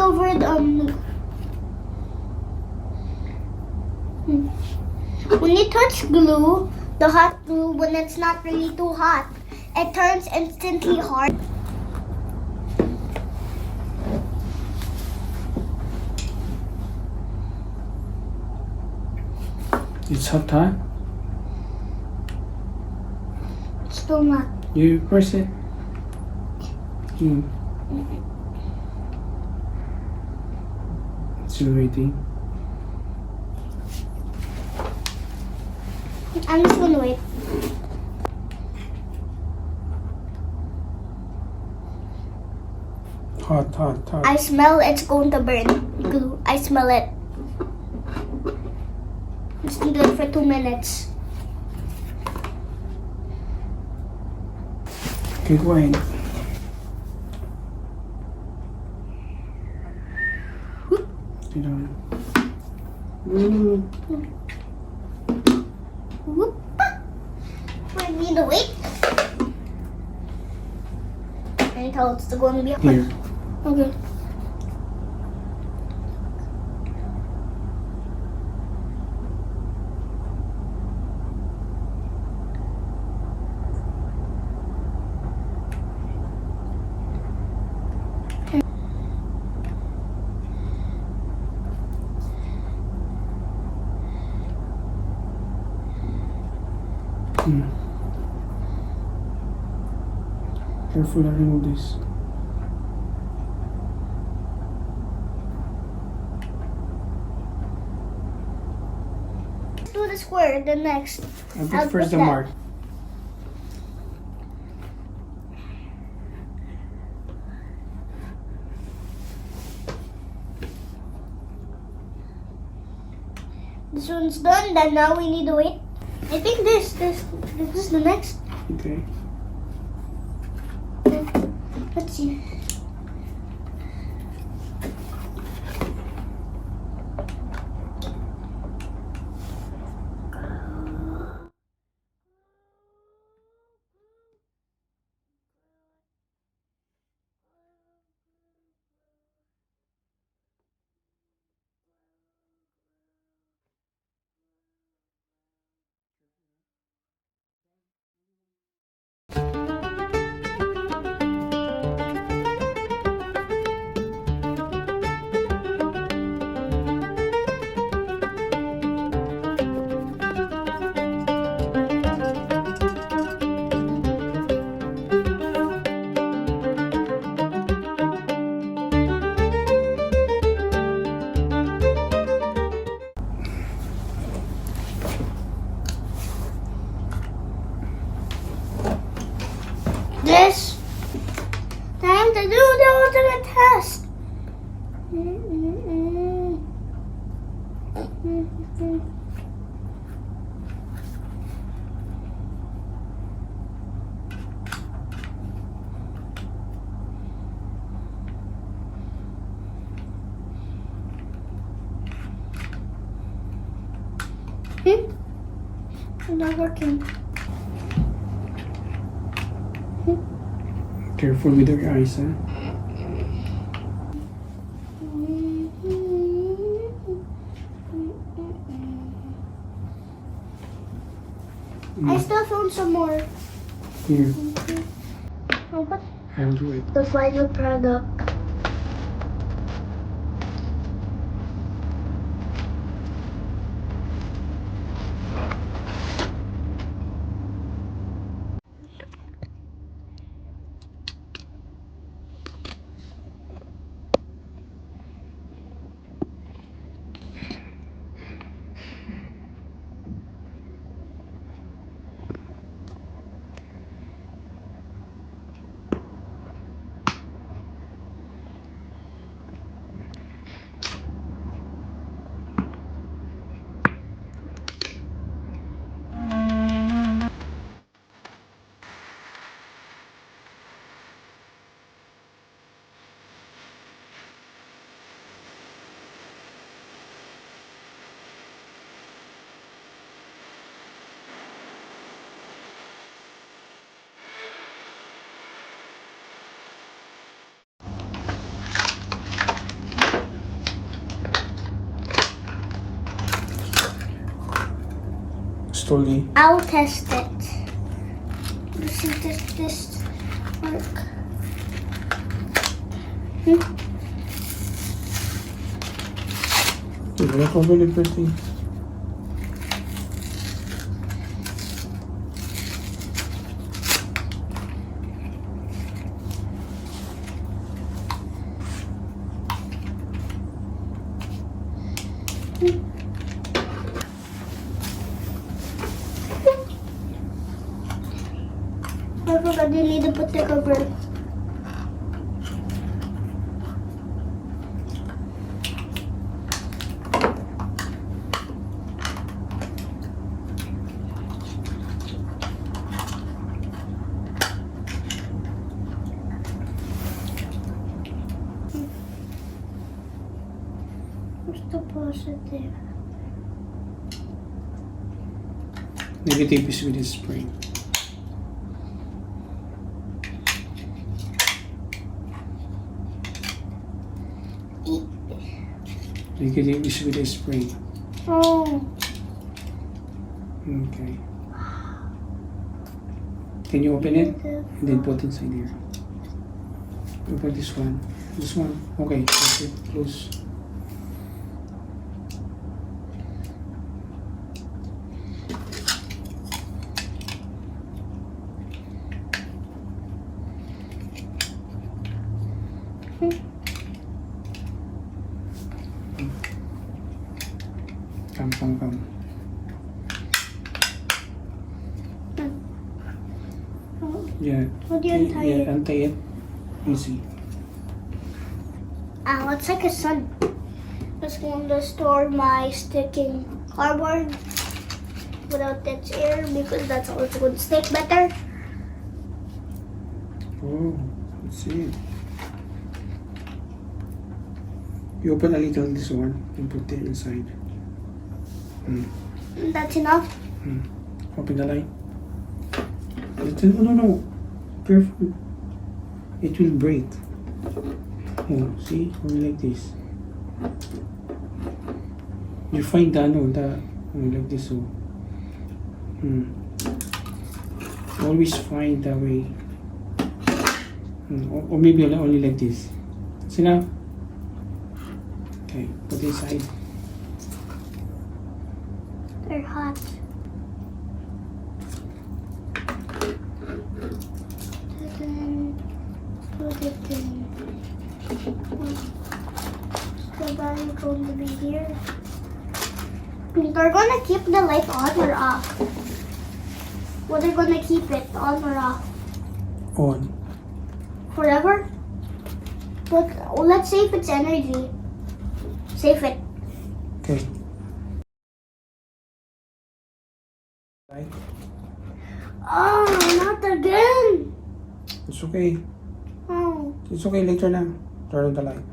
over the when you touch glue, the hot glue, when it's not really too hot, it turns instantly hard. It's hot, huh? It's still not. You press it. Still waiting. I'm just gonna wait. Hot, hot, hot. I smell it's going to burn glue. I smell it. Just do it for 2 minutes. Okay, go ahead. Sit down. Whoop. I need to wait. Until it's going to be hot. Here. Okay. Careful, I remove this. Let's do the square, the next. I'll I'll put first put the that. mark. This one's done, then now we need to wait. I think this is the next. Okay. Let's see. This time to do the ultimate test. It's not working. Careful with your eyes, huh? I still found some more. Here, Oh, but I'll do it. the final product. slowly. I'll test it. Let's see if this work. Wala ko ba ulit first thing? I forgot you need to put the cover. Where's the positive? Negative is with the spring. Negative is with the spring. Oh. Okay. Can you open it? And then put inside here. Open this one. This one. Okay. That's it. Close. Come. Yeah. How do you untie it? Untie it. Easy. Ow, it's like a sun. Just going to store my sticking cardboard without its air because that's how it's going to stick better. Oh, let's see. You open a little this one and put it inside. That's enough. Open the light. No. Careful. It will break. Oh, see? Only like this. You find like this. Oh. Always find the way. Or maybe only like this. See now? Okay, put it inside. They're hot. Then put it in. The battery going to be here. They're gonna keep the light on or off. Well, they're gonna keep it on or off. On. Forever? But let's save its energy. Save it. Okay. Right. Oh, not again. It's okay. Oh. It's okay later na. Turn on the light.